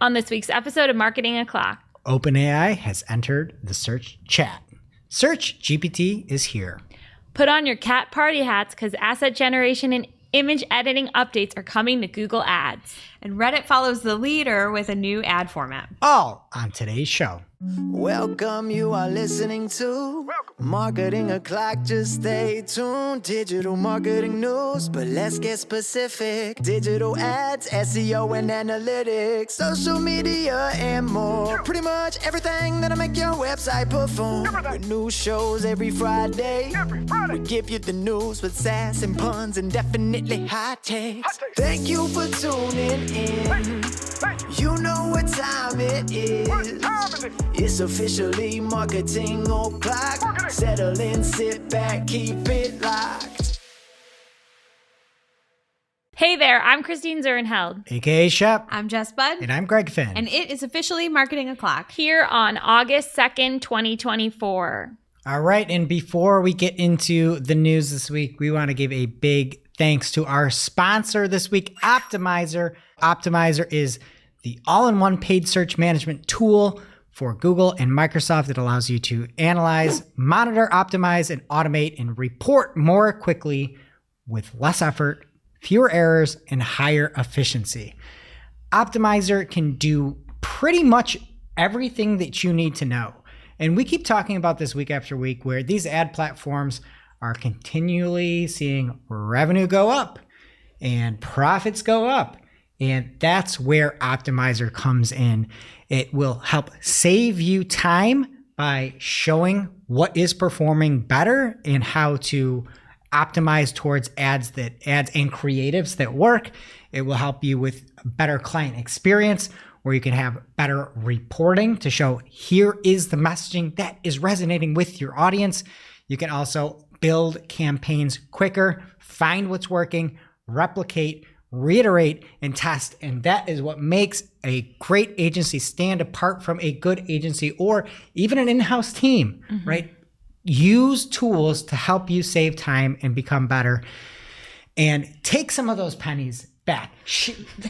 On this week's episode of Marketing O'Clock, OpenAI has entered the search chat. SearchGPT is here. Put on your cat party hats because asset generation and image editing updates are coming to Google Ads. And Reddit follows the leader with a new ad format. All on today's show. Welcome, you are listening to Marketing O'Clock. Just stay tuned. Digital marketing news, but let's get specific. Digital ads, SEO and analytics, social media and more. Pretty much everything that'll make your website perform. With new shows every Friday. We give you the news with sass and puns and definitely hot takes. Thank you for tuning in. You know what time it is. It's officially Marketing O'Clock. Settle in, sit back, keep it locked. Hey there, I'm Christine Zernheld. AKA Shep. I'm Jess Budd. And I'm Greg Finn. And it is officially Marketing O'Clock. Here on August 2nd, 2024. All right, and before we get into the news this week, we want to give a big thanks to our sponsor this week, Optimizer. Optimizer is the all-in-one paid search management tool for Google and Microsoft. It allows you to analyze, monitor, optimize, and automate and report more quickly with less effort, fewer errors, and higher efficiency. Optimizer can do pretty much everything that you need to know. And we keep talking about this week after week where these ad platforms are continually seeing revenue go up and profits go up. And that's where Optimizer comes in. It will help save you time by showing what is performing better and how to optimize towards ads and creatives that work. It will help you with better client experience where you can have better reporting to show here is the messaging that is resonating with your audience. You can also build campaigns quicker, find what's working, replicate, reiterate, and test. And that is what makes a great agency stand apart from a good agency or even an in-house team, right? Use tools to help you save time and become better and take some of those pennies back.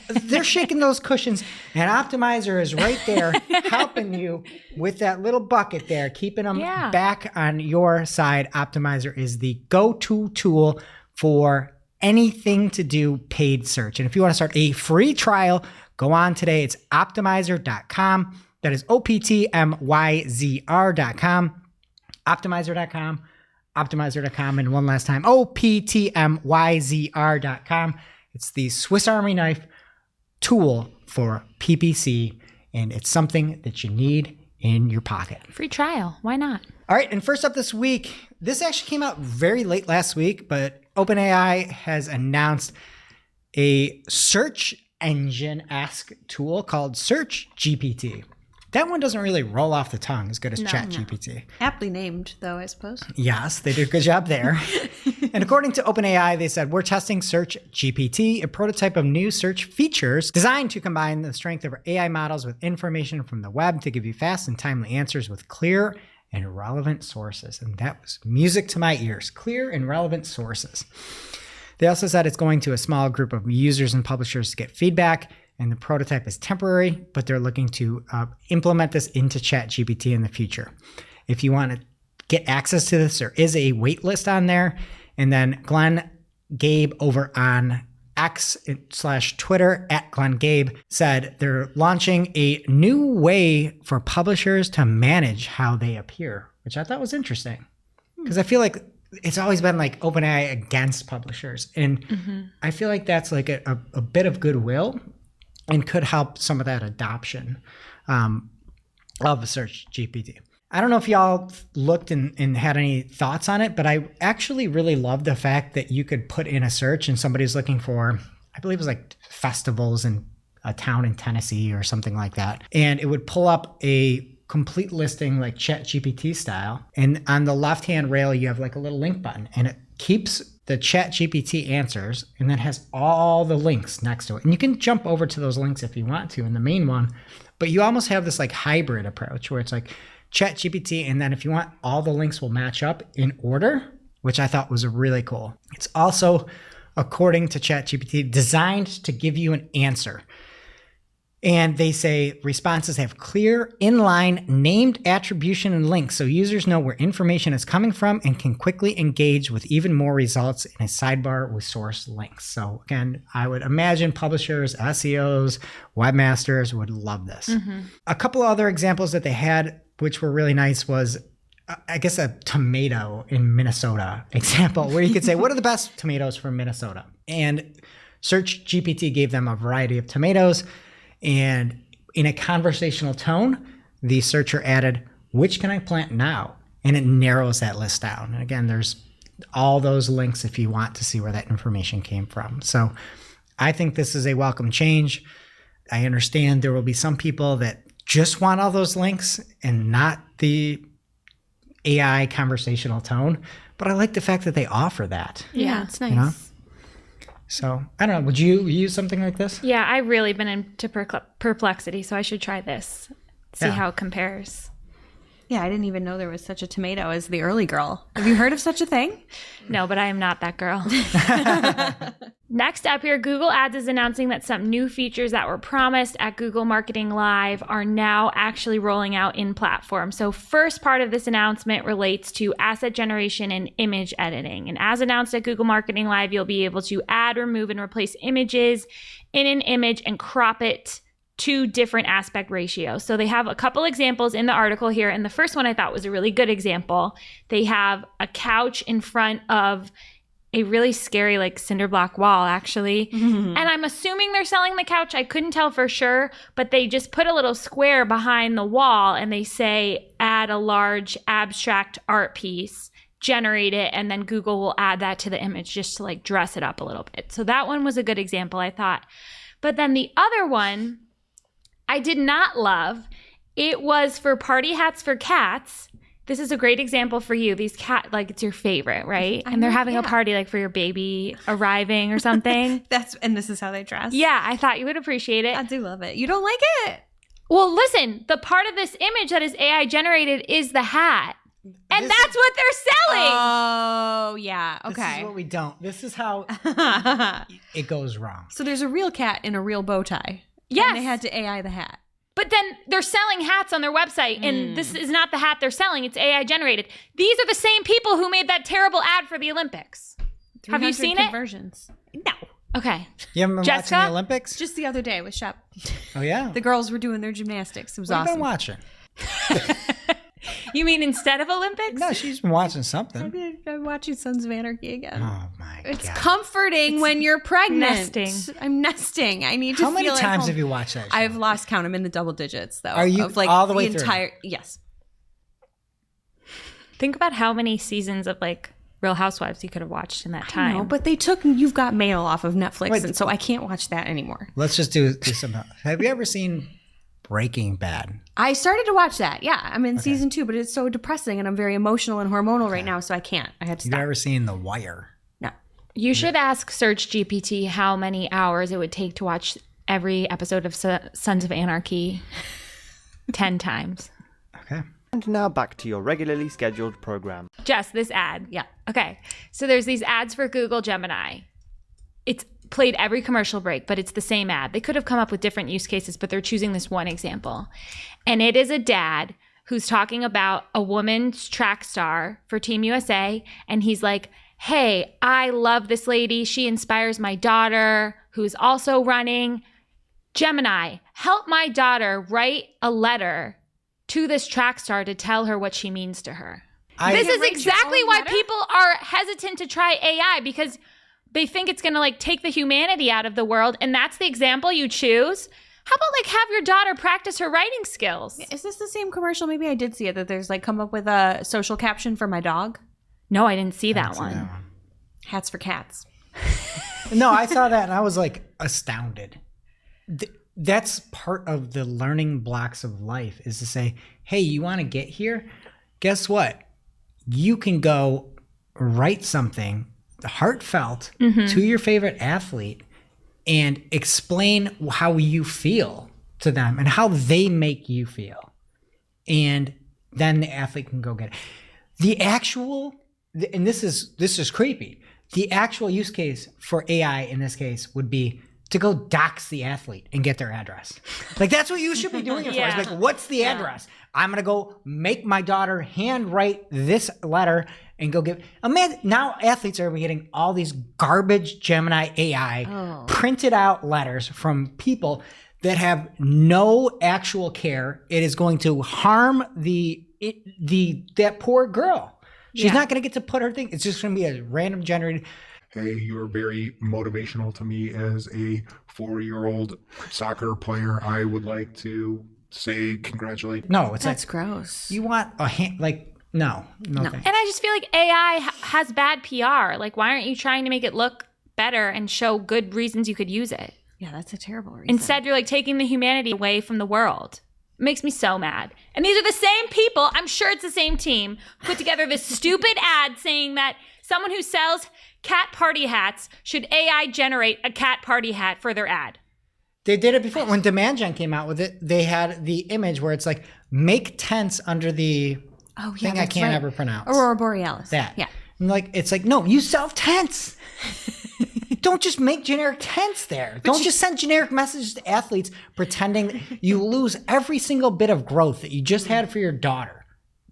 They're shaking those cushions, and Optimizer is right there helping you with that little bucket there, keeping them back on your side. Optimizer is the go-to tool for anything to do paid search. And if you want to start a free trial, go on today. It's optimizer.com. That is OPTMYZR.com. Optimizer.com. Optimizer.com. And one last time, OPTMYZR.com. It's the Swiss Army knife tool for PPC, and it's something that you need in your pocket. Free trial. Why not? All right. And first up this week, this actually came out very late last week, but OpenAI has announced a search engine-esque tool called SearchGPT. That one doesn't really roll off the tongue as good as ChatGPT. Aptly named, though, I suppose. Yes, they did a good job there. And according to OpenAI, they said, we're testing SearchGPT, a prototype of new search features designed to combine the strength of our AI models with information from the web to give you fast and timely answers with clear and relevant sources. And that was music to my ears, clear and relevant sources. They also said it's going to a small group of users and publishers to get feedback, and the prototype is temporary, but they're looking to implement this into ChatGPT in the future. If you want to get access to this, there is a wait list on there. And then Glenn Gabe over on X/Twitter @GlennGabe said they're launching a new way for publishers to manage how they appear, which I thought was interesting. Because I feel like it's always been like OpenAI against publishers. And I feel like that's like a bit of goodwill and could help some of that adoption of SearchGPT. I don't know if y'all looked and had any thoughts on it, but I actually really love the fact that you could put in a search and somebody's looking for, I believe it was like festivals in a town in Tennessee or something like that. And it would pull up a complete listing like ChatGPT style. And on the left-hand rail, you have like a little link button, and it keeps the ChatGPT answers and then has all the links next to it. And you can jump over to those links if you want to in the main one, but you almost have this like hybrid approach where it's like ChatGPT, and then if you want, all the links will match up in order, which I thought was really cool. It's also, according to ChatGPT, designed to give you an answer. And they say responses have clear, inline, named attribution and links so users know where information is coming from and can quickly engage with even more results in a sidebar with source links. So again, I would imagine publishers, SEOs, webmasters would love this. A couple other examples that they had, which were really nice, was I guess a tomato in Minnesota example where you could say, what are the best tomatoes from Minnesota? And SearchGPT gave them a variety of tomatoes. And in a conversational tone, the searcher added, which can I plant now? And it narrows that list down. And again, there's all those links if you want to see where that information came from. So I think this is a welcome change. I understand there will be some people that just want all those links and not the AI conversational tone, but I like the fact that they offer that. Yeah, it's nice. You know? So I don't know. Would you use something like this? Yeah, I've really been into perplexity, so I should try this. See Yeah. how it compares. Yeah, I didn't even know there was such a tomato as the early girl. Have you heard of such a thing? No, but I am not that girl. Next up here, Google Ads is announcing that some new features that were promised at Google Marketing Live are now actually rolling out in platform. So first part of this announcement relates to asset generation and image editing. And as announced at Google Marketing Live, you'll be able to add, remove, and replace images in an image and crop it to different aspect ratios. So they have a couple examples in the article here. And the first one I thought was a really good example. They have a couch in front of a really scary like cinder block wall actually. And I'm assuming they're selling the couch. I couldn't tell for sure, but they just put a little square behind the wall and they say add a large abstract art piece, generate it, and then Google will add that to the image just to like dress it up a little bit. So that one was a good example, I thought. But then the other one I did not love. It was for party hats for cats. This is a great example for you. These cat, like it's your favorite, right? And they're having a party like for your baby arriving or something. And this is how they dress. Yeah, I thought you would appreciate it. I do love it. You don't like it? Well, listen, the part of this image that is AI generated is the hat. And that's what they're selling. Oh, yeah. This Okay. is what we don't. This is how it goes wrong. So there's a real cat in a real bow tie. Yes. And they had to AI the hat. But then they're selling hats on their website, and this is not the hat they're selling. It's AI generated. These are the same people who made that terrible ad for the Olympics. Have you 300 seen it? conversions. No. Okay. You haven't been Jessica? watching the Olympics? Just the other day with Shep. Oh, yeah? The girls were doing their gymnastics. It was What have you awesome. been watching? You mean instead of Olympics? No, she's been watching something. I'm watching Sons of Anarchy again. Oh, my It's God. comforting when you're pregnant. nesting. I'm nesting. I need to How many feel at times home. have you watched that show? I've lost count. I'm in the double digits, though. Are you of like all the way through? entire? Yes. Think about how many seasons of like Real Housewives you could have watched in that time. No, but they took You've Got Mail off of Netflix, Wait. and so I can't watch that anymore. Let's just do some. Have you ever seen Breaking Bad? I started to watch that. Yeah, I'm in season 2, but it's so depressing, and I'm very emotional and hormonal right now, so I can't. I had to You've stop. ever seen The Wire? No. You should ask SearchGPT how many hours it would take to watch every episode of Sons of Anarchy 10 times. Okay. And now back to your regularly scheduled program. Jess, this ad. Yeah. Okay. So there's these ads for Google Gemini. It's played every commercial break, but it's the same ad. They could have come up with different use cases, but they're choosing this one example. And it is a dad who's talking about a woman's track star for Team USA. And he's like, hey, I love this lady. She inspires my daughter who's also running. Gemini, help my daughter write a letter to this track star to tell her what she means to her. This is write your exactly own why letter? people are hesitant to try AI, because they think it's going to like take the humanity out of the world. And that's the example you choose. How about like have your daughter practice her writing skills? Is this the same commercial? Maybe I did see it, that there's like come up with a social caption for my dog. No, I didn't see that one. Hats for cats. No, I saw that and I was like astounded. That's part of the learning blocks of life, is to say, hey, you want to get here? Guess what? You can go write something heartfelt to your favorite athlete and explain how you feel to them and how they make you feel. And then the athlete can go get it. The actual, and this is creepy, the actual use case for AI in this case would be to go dox the athlete and get their address. Like, that's what you should be doing it for. It's like, what's the address? I'm going to go make my daughter handwrite this letter and go give. Imagine, now athletes are getting all these garbage Gemini AI printed out letters from people that have no actual care. It is going to harm that poor girl. She's not going to get to put her thing. It's just going to be a random generated. Hey, you're very motivational to me as a 4-year-old soccer player. I would like to say congratulations. No, it's That's like, gross. you want a hand, like, no. Thanks. And I just feel like AI has bad PR. Like, why aren't you trying to make it look better and show good reasons you could use it? Yeah, that's a terrible reason. Instead, you're like taking the humanity away from the world. It makes me so mad. And these are the same people, I'm sure it's the same team, put together this stupid ad saying that someone who sells cat party hats should AI generate a cat party hat for their ad. They did it before. When Demand Gen came out with it, they had the image where it's like, make tents under the thing I can't ever pronounce. Aurora Borealis. That. Yeah. And like, it's like, no, you sell tents. Don't just make generic tents there. Don't just send generic messages to athletes pretending you lose every single bit of growth that you just had for your daughter.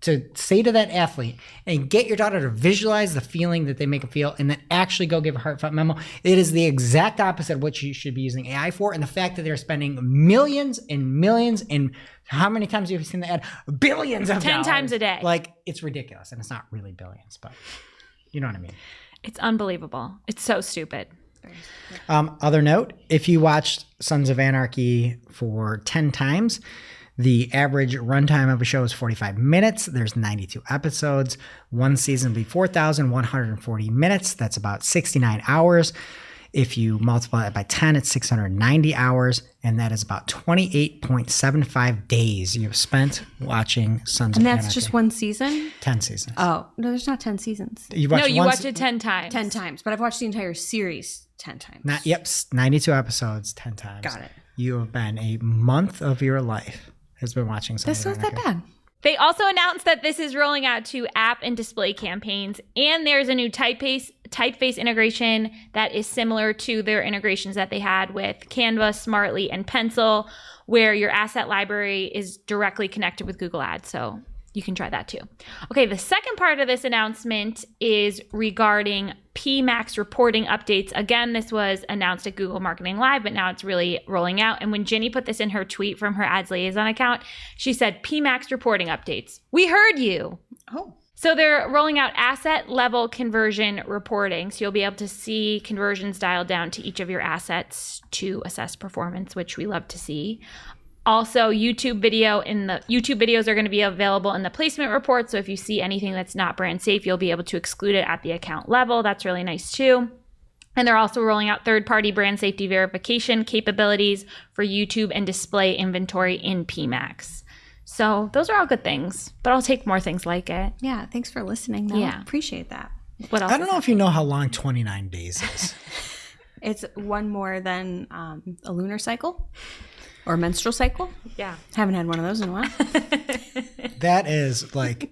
To say to that athlete and get your daughter to visualize the feeling that they make them feel and then actually go give a heartfelt memo. It is the exact opposite of what you should be using AI for. And the fact that they're spending millions and millions and how many times have you seen the ad? Billions of 10 dollars. times a day. Like, it's ridiculous. And it's not really billions, but you know what I mean. It's unbelievable. It's so stupid. Other note, if you watched Sons of Anarchy for 10 times, the average runtime of a show is 45 minutes. There's 92 episodes. One season will be 4,140 minutes. That's about 69 hours. If you multiply it by 10, it's 690 hours. And that is about 28.75 days you've spent watching Sons of Anarchy. And that's just one season? 10 seasons. Oh, no, there's not 10 seasons. You watched it 10 times. 10 times. But I've watched the entire series 10 times. 92 episodes, 10 times. Got it. You have been a month of your life has been watching Sons That's of not Anarchy. that bad. They also announced that this is rolling out to app and display campaigns, and there's a new typeface integration that is similar to their integrations that they had with Canva, Smartly, and Pencil, where your asset library is directly connected with Google Ads. So you can try that too. Okay, the second part of this announcement is regarding PMax reporting updates. Again, this was announced at Google Marketing Live, but now it's really rolling out. And when Ginny put this in her tweet from her Ads Liaison account, she said, PMax reporting updates. We heard you. Oh. So they're rolling out asset level conversion reporting. So you'll be able to see conversions dialed down to each of your assets to assess performance, which we love to see. Also, YouTube videos are going to be available in the placement report. So if you see anything that's not brand safe, you'll be able to exclude it at the account level. That's really nice too. And they're also rolling out third-party brand safety verification capabilities for YouTube and display inventory in PMax. So those are all good things, but I'll take more things like it. Yeah, thanks for listening, though. Yeah. Appreciate that. What else? I don't know if you know how long 29 days is. It's one more than a lunar cycle or menstrual cycle. Yeah. Haven't had one of those in a while. That is like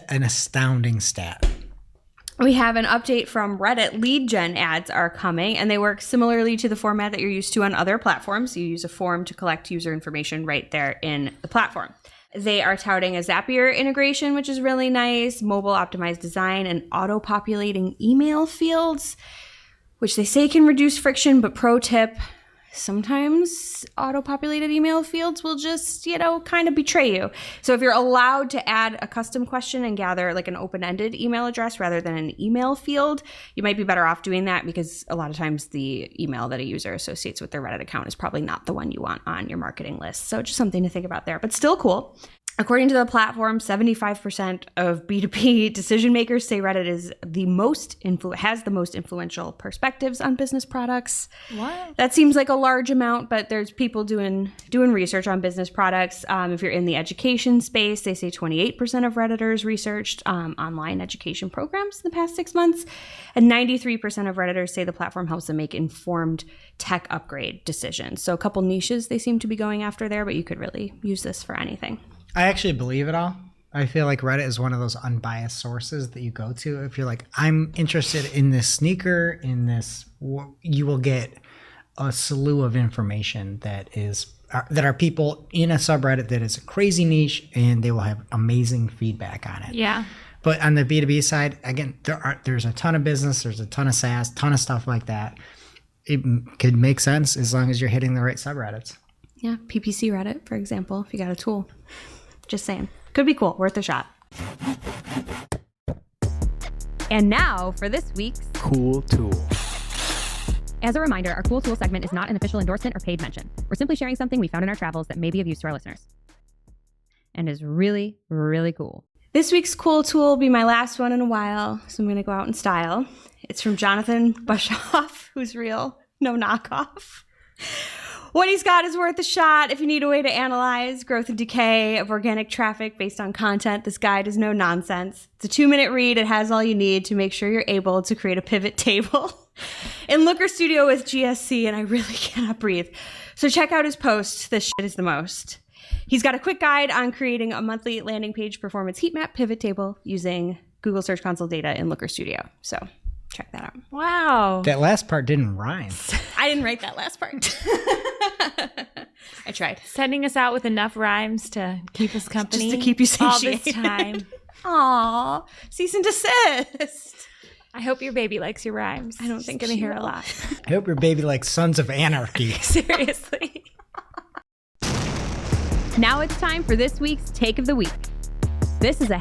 an astounding stat. We have an update from Reddit. Lead gen ads are coming, and they work similarly to the format that you're used to on other platforms. You use a form to collect user information right there in the platform. They are touting a Zapier integration, which is really nice, mobile optimized design, and auto-populating email fields, which they say can reduce friction, but pro tip, sometimes auto-populated email fields will just, kind of betray you. So if you're allowed to add a custom question and gather like an open-ended email address rather than an email field, you might be better off doing that because a lot of times the email that a user associates with their Reddit account is probably not the one you want on your marketing list. So just something to think about there, but still cool. According to the platform, 75% of B2B decision makers say Reddit is has the most influential perspectives on business products. What? That seems like a large amount, but there's people doing research on business products. If you're in the education space, they say 28% of Redditors researched online education programs in the past 6 months, and 93% of Redditors say the platform helps them make informed tech upgrade decisions. So a couple niches they seem to be going after there, but you could really use this for anything. I actually believe it all. I feel like Reddit is one of those unbiased sources that you go to. If you're like, I'm interested in this sneaker, in this, you will get a slew of information that are people in a subreddit that is a crazy niche, and they will have amazing feedback on it. Yeah. But on the B2B side, again, there's a ton of business, there's a ton of SaaS, ton of stuff like that. It could make sense as long as you're hitting the right subreddits. Yeah, PPC Reddit, for example, if you got a tool. Just saying. Could be cool. Worth a shot. And now for this week's Cool tool. As a reminder, our Cool Tool segment is not an official endorsement or paid mention. We're simply sharing something we found in our travels that may be of use to our listeners. And is really, really cool. This week's cool tool will be my last one in a while, so I'm going to go out in style. It's from Jonathan Bushoff, who's real, no knockoff. What he's got is worth a shot. If you need a way to analyze growth and decay of organic traffic based on content, this guide is no nonsense. It's a 2-minute read. It has all you need to make sure you're able to create a pivot table in Looker Studio with GSC, and I really cannot breathe. So check out his post. This shit is the most. He's got a quick guide on creating a monthly landing page performance heat map pivot table using Google Search Console data in Looker Studio. So check that out. Wow. That last part didn't rhyme. I didn't write that last part. I tried. Sending us out with enough rhymes to keep us company. Just to keep you all satiated. this time. Aw, cease and desist. I hope your baby likes your rhymes. I don't She's think gonna she hear will. a lot. I hope your baby likes Sons of Anarchy. Seriously. Now it's time for this week's Take of the Week. This is a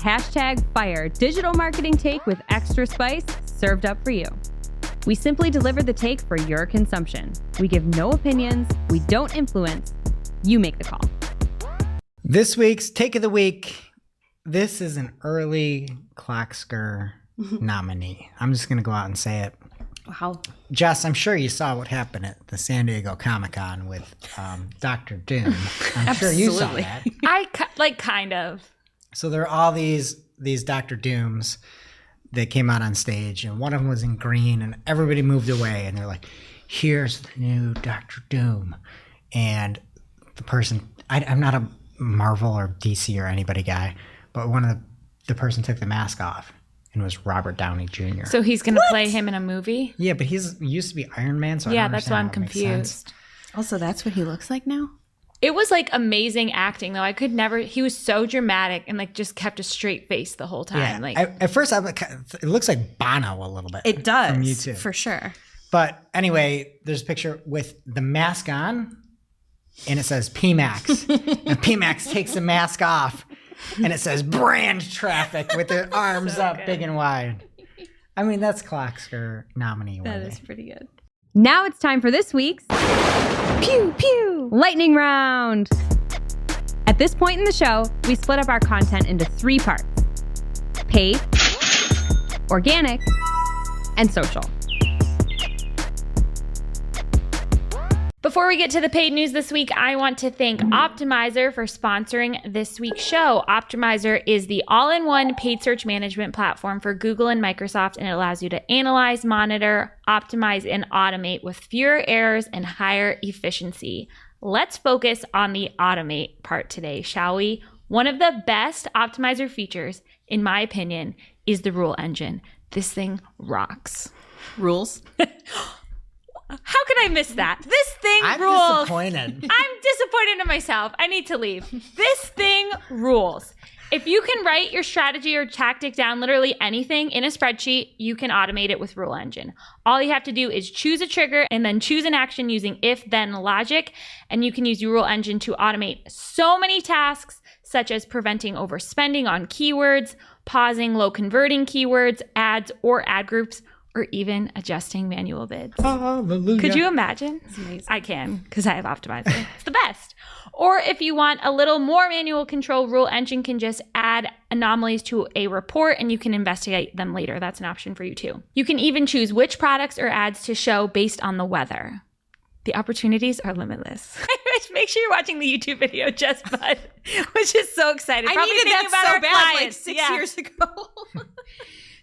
#fire digital marketing take with extra spice served up for you. We simply deliver the take for your consumption. We give no opinions. We don't influence. You make the call. This week's Take of the Week. This is an early Clocksker nominee. I'm just going to go out and say it. Wow. Jess, I'm sure you saw what happened at the San Diego Comic-Con with Dr. Doom. I'm sure you saw Absolutely. that. Kind of. So there are all these Dr. Dooms that came out on stage, and one of them was in green, and everybody moved away, and they're like, here's the new Dr. Doom. And the person, I'm not a Marvel or DC or anybody guy, but the person took the mask off, and it was Robert Downey Jr. So he's going to play him in a movie? Yeah, but he used to be Iron Man, so I Yeah, don't that's why I'm understand how it makes sense. confused. Also, that's what he looks like now? It was like amazing acting, though. I could never, he was so dramatic and like just kept a straight face the whole time. Yeah, Like, at first, it looks like Bono a little bit. It does. From you too. For sure. But anyway, there's a picture with the mask on, and it says PMax. And PMax takes the mask off, and it says brand traffic with the arms up big and wide. I mean, that's Clocksker nominee worthy. That is pretty good. Now it's time for this week's Pew, pew. lightning round. At this point in the show, we split up our content into 3 parts: paid, organic, and social. before we get to the paid news this week, I want to thank Optimizer for sponsoring this week's show. Optimizer is the all-in-one paid search management platform for Google and Microsoft, and it allows you to analyze, monitor, optimize, and automate with fewer errors and higher efficiency. Let's focus on the automate part today, shall we? One of the best Optimizer features, in my opinion, is the rule engine. This thing rocks. Rules. How could I miss that? This thing I'm rules. disappointed. I'm disappointed in myself. I need to leave. This thing rules. If you can write your strategy or tactic down, literally anything in a spreadsheet, you can automate it with Rule Engine. All you have to do is choose a trigger and then choose an action using if-then logic, and you can use your Rule Engine to automate so many tasks, such as preventing overspending on keywords, pausing low-converting keywords, ads or ad groups, or even adjusting manual bids. Hallelujah. Could you imagine? I can, because I have Optimizer. It's the best. Or if you want a little more manual control, Rule Engine can just add anomalies to a report and you can investigate them later. That's an option for you too. You can even choose which products or ads to show based on the weather. The opportunities are limitless. Make sure you're watching the YouTube video, Jess Budd, which is so excited. I Probably needed thinking that about so our bad like clients. 6 Yeah. years ago.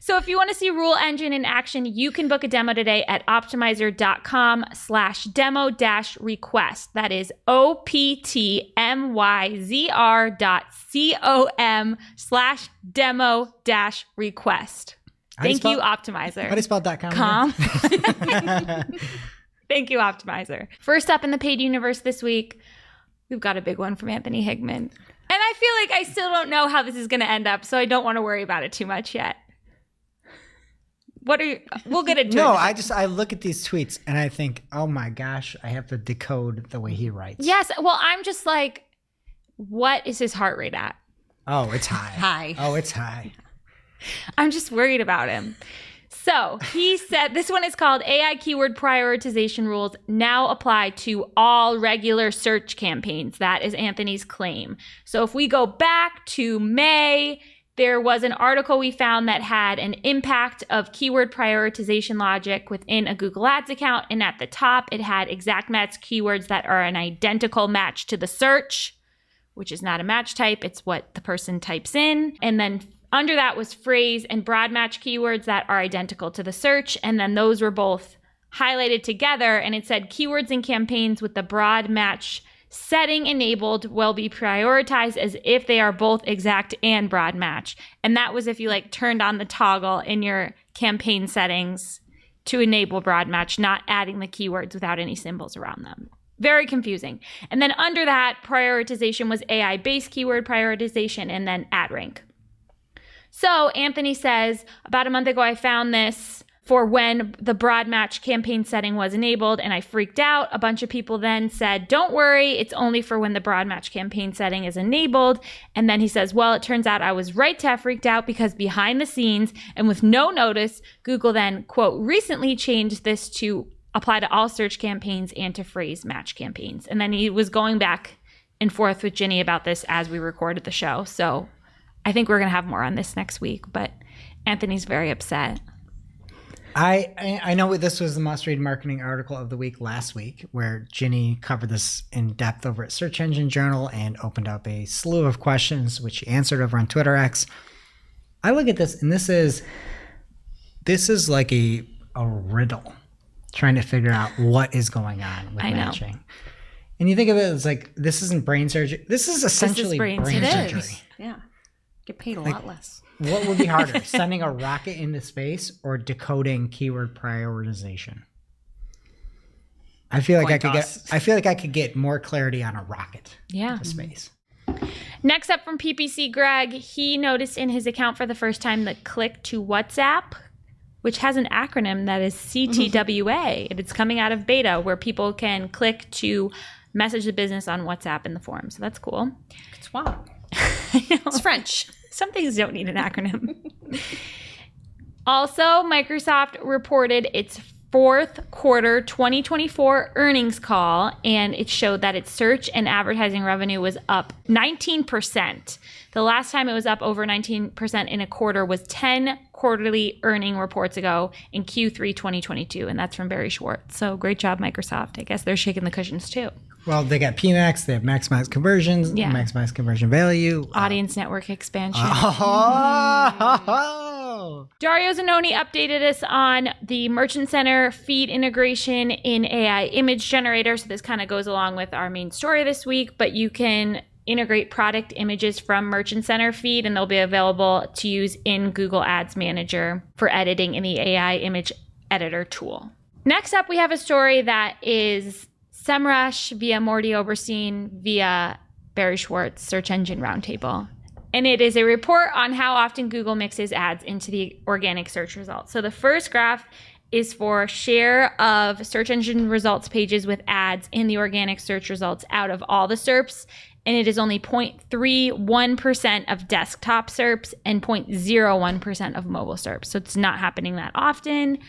So if you want to see Rule Engine in action, you can book a demo today at optimizer.com/demo-request. That is optmyzr.com/demo-request. Thank you, Optimizer. How do you spell .com? Com. Thank you, Optimizer. First up in the paid universe this week, we've got a big one from Anthony Higman. And I feel like I still don't know how this is going to end up, so I don't want to worry about it too much yet. We'll get into it. No, I look at these tweets and I think, oh my gosh, I have to decode the way he writes. Yes. Well, I'm just like, what is his heart rate at? Oh, it's high. High. Oh, it's high. I'm just worried about him. So he said, this one is called AI Keyword Prioritization Rules now apply to all regular search campaigns. That is Anthony's claim. So if we go back to May, there was an article we found that had an impact of keyword prioritization logic within a Google Ads account. And at the top, it had exact match keywords that are an identical match to the search, which is not a match type. It's what the person types in. And then under that was phrase and broad match keywords that are identical to the search. And then those were both highlighted together. And it said keywords and campaigns with the broad match setting enabled will be prioritized as if they are both exact and broad match. And that was if you turned on the toggle in your campaign settings to enable broad match, not adding the keywords without any symbols around them. Very confusing. And then under that, prioritization was AI-based keyword prioritization and then ad rank. So Anthony says, about a month ago, I found this for when the broad match campaign setting was enabled, and I freaked out. A bunch of people then said, don't worry, it's only for when the broad match campaign setting is enabled. And then he says, well, it turns out I was right to have freaked out because behind the scenes and with no notice, Google then, quote, recently changed this to apply to all search campaigns and to phrase match campaigns. And then he was going back and forth with Ginny about this as we recorded the show. So I think we're going to have more on this next week, but Anthony's very upset. I know this was the must-read marketing article of the week last week, where Ginny covered this in depth over at Search Engine Journal and opened up a slew of questions, which she answered over on Twitter X. I look at this, and this is like a riddle, trying to figure out what is going on with matching. And you think of it as like, this isn't brain surgery. This is essentially brain surgery. Yeah. Get paid a lot less. What would be harder, sending a rocket into space or decoding keyword prioritization? I feel like I could get more clarity on a rocket into space. Next up from PPC Greg, he noticed in his account for the first time the click to WhatsApp, which has an acronym that is CTWA, and it's coming out of beta where people can click to message the business on WhatsApp in the form. So that's cool. It's wow. It's French. Some things don't need an acronym. Also, Microsoft reported its fourth quarter 2024 earnings call, and it showed that its search and advertising revenue was up 19%. The last time it was up over 19% in a quarter was 10 quarterly earning reports ago in Q3 2022, and that's from Barry Schwartz. So great job, Microsoft. I guess they're shaking the cushions too. Well, they got PMAX, they have maximized conversions, maximized conversion value. Audience network expansion. Dario Zanoni updated us on the Merchant Center feed integration in AI image generator. So this kind of goes along with our main story this week, but you can integrate product images from Merchant Center feed, and they'll be available to use in Google Ads Manager for editing in the AI image editor tool. Next up, we have a story that is SEMrush via Morty Oberstein via Barry Schwartz Search Engine Roundtable. And it is a report on how often Google mixes ads into the organic search results. So the first graph is for share of search engine results pages with ads in the organic search results out of all the SERPs. And it is only 0.31% of desktop SERPs and 0.01% of mobile SERPs. So it's not happening that often.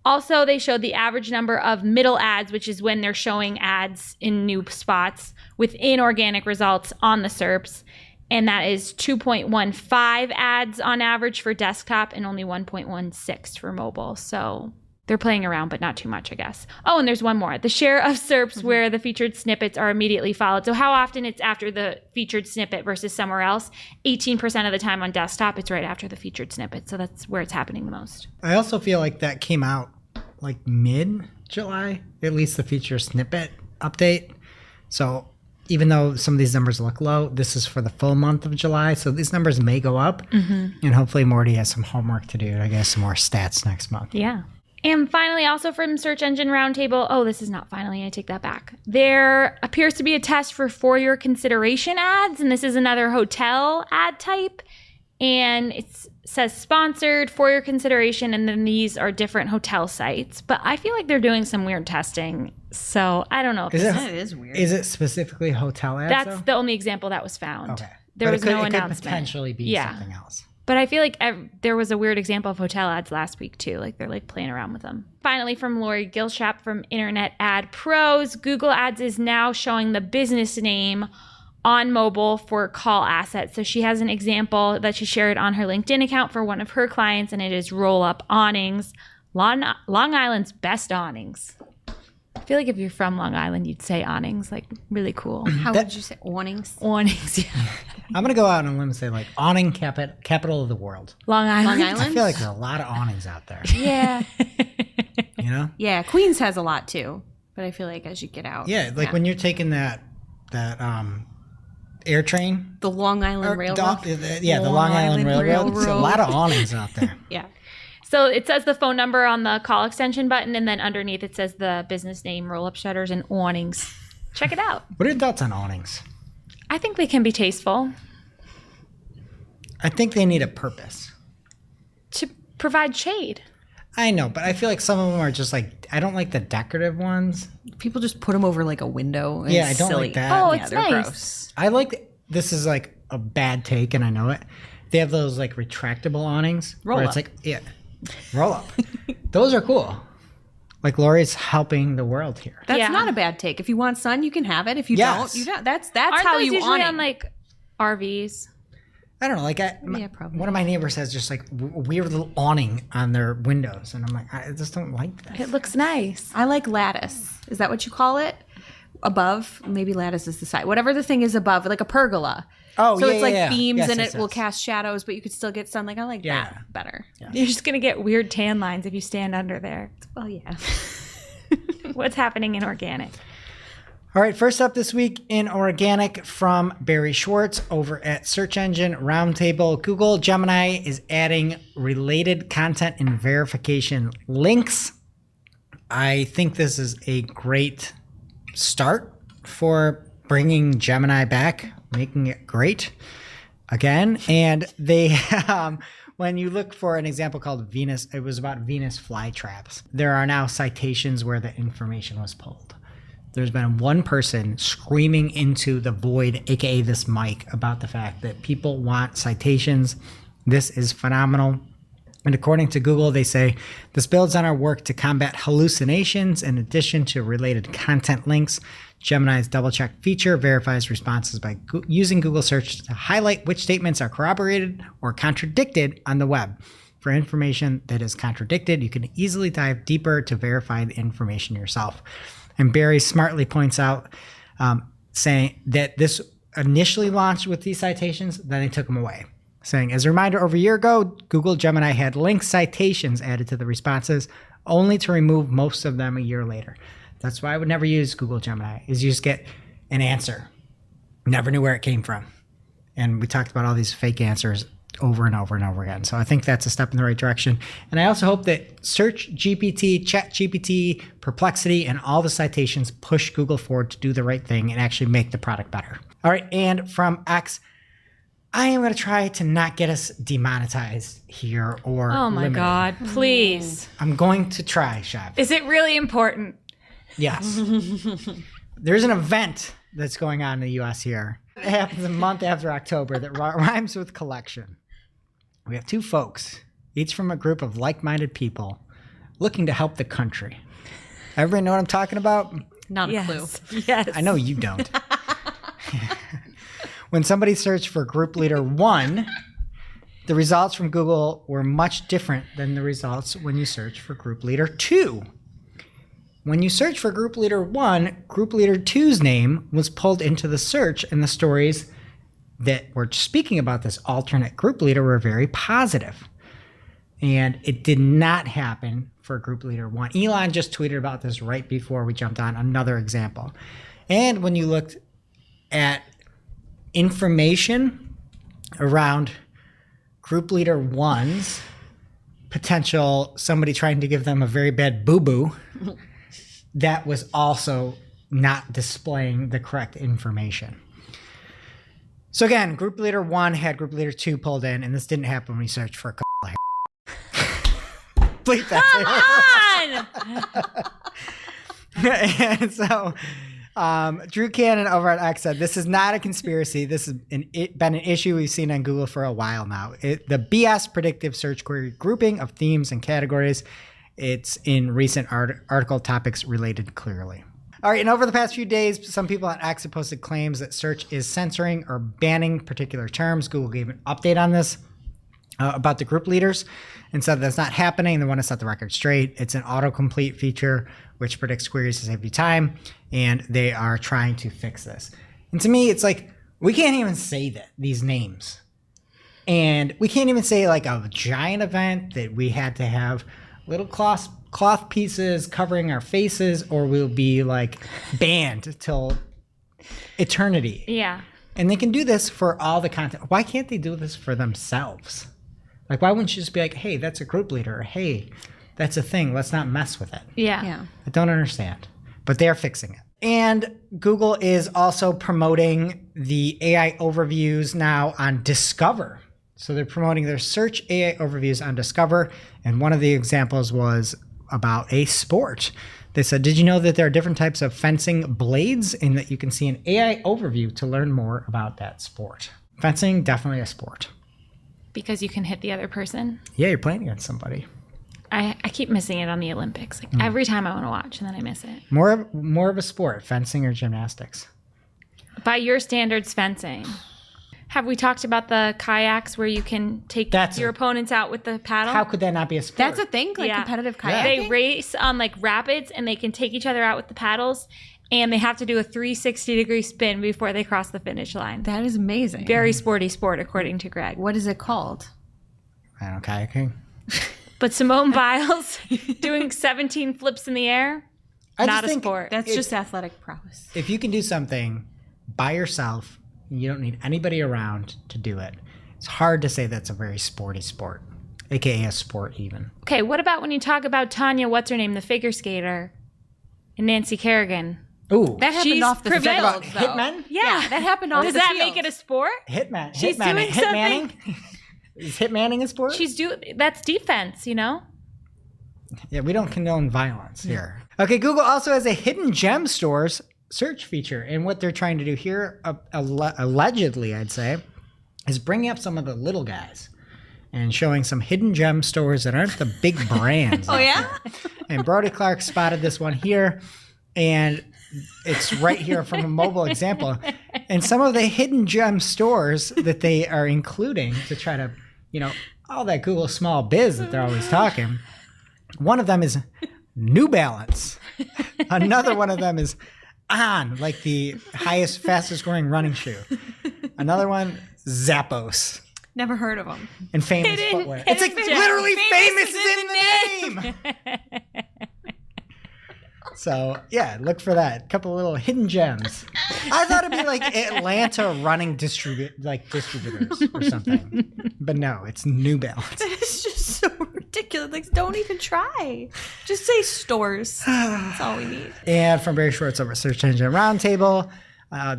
Also, they showed the average number of middle ads, which is when they're showing ads in new spots within organic results on the SERPs. And that is 2.15 ads on average for desktop and only 1.16 for mobile. So they're playing around, but not too much, I guess. Oh, and there's one more. The share of SERPs where the featured snippets are immediately followed. So how often it's after the featured snippet versus somewhere else. 18% of the time on desktop, it's right after the featured snippet. So that's where it's happening the most. I also feel like that came out like mid-July, at least the feature snippet update. So even though some of these numbers look low, this is for the full month of July. So these numbers may go up. And hopefully Morty has some homework to do. I guess some more stats next month. Yeah. And finally, also from Search Engine Roundtable, this is not finally, I take that back. There appears to be a test for your consideration ads, and this is another hotel ad type. And it says sponsored, for your consideration, and then these are different hotel sites. But I feel like they're doing some weird testing, so I don't know. That is weird. Is it specifically hotel ads? That's the only example that was found. Okay. There was no announcement. It could potentially be something else. But I feel like there was a weird example of hotel ads last week, too. Like, they're, like, playing around with them. Finally, from Lori Gilshap from Internet Ad Pros, Google Ads is now showing the business name on mobile for call assets. So she has an example that she shared on her LinkedIn account for one of her clients, and it is Roll Up Awnings, Long Island's best awnings. I feel like if you're from Long Island, you'd say awnings, like really cool. How would you say awnings? Awnings, yeah. I'm going to go out on a limb and say like awning capital of the world. Long Island. Long Island? I feel like there's a lot of awnings out there. Yeah. You know? Yeah, Queens has a lot too. But I feel like as you get out. Yeah, like when you're taking that air train. The Long Island Railroad. The Long Island Railroad. There's a lot of awnings out there. Yeah. So it says the phone number on the call extension button, and then underneath it says the business name, Roll Up Shutters, and Awnings. Check it out. What are your thoughts on awnings? I think they can be tasteful. I think they need a purpose. To provide shade. I know, but I feel like some of them are just like, I don't like the decorative ones. People just put them over like a window. And Yeah, I don't silly. like that. Oh, Yeah, it's they're nice. gross. I like, this is like a bad take and I know it. They have those like retractable awnings. Roll where up. It's like, yeah, roll up. Those are cool. Like Lori's helping the world here. That's Yeah. not a bad take. If you want sun, you can have it. If you Yes. don't, you don't. That's Aren't how those you usually on it. on like RVs? I don't know. Like, probably. one of my neighbors has just like weird little awning on their windows. And I'm like, I just don't like that. It looks nice. I like lattice. Is that what you call it? Above? Maybe lattice is the side. Whatever the thing is above, like a pergola. Oh, so yeah, it's like yeah. beams Yes, and yes, it will yes. cast shadows, but you could still get sun. Like I like Yeah. that better. You're just going to get weird tan lines if you stand under there. Well, yeah. What's happening in organic? All right, first up this week in organic from Barry Schwartz over at Search Engine Roundtable. Google Gemini is adding related content and verification links. I think this is a great start for bringing Gemini back, making it great again. And they, when you look for an example called Venus, it was about Venus flytraps. There are now citations where the information was pulled. There's been one person screaming into the void, aka this mic, about the fact that people want citations. This is phenomenal. And according to Google, they say this builds on our work to combat hallucinations in addition to related content links. Gemini's double check feature verifies responses by using Google search to highlight which statements are corroborated or contradicted on the web. For information that is contradicted, you can easily dive deeper to verify the information yourself. And Barry smartly points out, saying that this initially launched with these citations, then they took them away. Saying, as a reminder, over a year ago, Google Gemini had link citations added to the responses, only to remove most of them a year later. That's why I would never use Google Gemini, is you just get an answer. Never knew where it came from. And we talked about all these fake answers over and over and over again. So I think that's a step in the right direction. And I also hope that SearchGPT, ChatGPT, Perplexity, and all the citations push Google forward to do the right thing and actually make the product better. All right, and from X, I am going to try to not get us demonetized here or Oh my limited. God, please. I'm going to try, Shab. Is it really important? Yes. There's an event that's going on in the U.S. here. It happens a month after October that rhymes with collection. We have two folks, each from a group of like-minded people, looking to help the country. Everybody know what I'm talking about? Not a clue. Yes. I know you don't. When somebody searched for group leader 1, the results from Google were much different than the results when you search for group leader 2. When you search for group leader 1, group leader 2's name was pulled into the search, and the stories that were speaking about this alternate group leader were very positive. And it did not happen for group leader 1. Elon just tweeted about this right before we jumped on, another example. And when you looked at information around group leader 1's potential somebody trying to give them a very bad boo-boo that was also not displaying the correct information. So again, group leader 1 had group leader 2 pulled in, and this didn't happen when we searched for a couple of hair. Bleep that. Come on! And so Drew Cannon over at X said, this is not a conspiracy. This has been an issue we've seen on Google for a while now. The BS predictive search query grouping of themes and categories, it's in recent article topics related clearly. All right, and over the past few days, some people on X have posted claims that search is censoring or banning particular terms. Google gave an update on this about the group leaders and said that's not happening. They want to set the record straight. It's an autocomplete feature which predicts queries to save you time, and they are trying to fix this. And to me, it's like, we can't even say these names. And we can't even say like a giant event that we had to have little cloth pieces covering our faces, or we'll be like banned till eternity. Yeah. And they can do this for all the content. Why can't they do this for themselves? Like, why wouldn't you just be like, hey, that's a group leader, or hey, that's a thing, let's not mess with it. Yeah. I don't understand, but they're fixing it. And Google is also promoting the AI overviews now on Discover. So they're promoting their search AI overviews on Discover. And one of the examples was about a sport. They said, did you know that there are different types of fencing blades and that you can see an AI overview to learn more about that sport? Fencing, definitely a sport. Because you can hit the other person. Yeah, you're playing against somebody. I keep missing it on the Olympics. Like every time I want to watch, and then I miss it. More of a sport, fencing or gymnastics? By your standards, fencing. Have we talked about the kayaks where you can take your opponents out with the paddle? How could that not be a sport? That's a thing, like competitive kayaking? They race on like rapids, and they can take each other out with the paddles, and they have to do a 360-degree spin before they cross the finish line. That is amazing. Very sporty sport, according to Greg. What is it called? I don't know, kayaking. But Simone Biles doing 17 flips in the air, not a sport. That's just athletic prowess. If you can do something by yourself, you don't need anybody around to do it. It's hard to say that's a very sporty sport, aka a sport even. Okay, what about when you talk about Tanya, what's her name, the figure skater, and Nancy Kerrigan? Ooh, That happened She's off the prevailed, field, though. though. Hitmen? Yeah, That happened off Does the that field. make it a sport? Hitman. She's Hitman. doing Hitmanning? Is hitmanning a sport? That's defense, you know? Yeah, we don't condone violence here. Okay, Google also has a hidden gem stores search feature. And what they're trying to do here, allegedly, I'd say, is bringing up some of the little guys and showing some hidden gem stores that aren't the big brands. Oh, yeah? And Brody Clark spotted this one here. And it's right here from a mobile example. And some of the hidden gem stores that they are including to try to, all that Google small biz that they're always talking. One of them is New Balance. Another one of them is On, like the fastest growing running shoe. Another one, Zappos. Never heard of them. And Famous Footwear. It's like literally Famous is in the name. So, yeah, look for that. Couple little hidden gems. I thought it'd be like Atlanta running distributors or something. But no, it's New Balance. It's just so ridiculous. Like, don't even try. Just say stores. That's all we need. And from Barry Schwartz over at Search Engine Roundtable,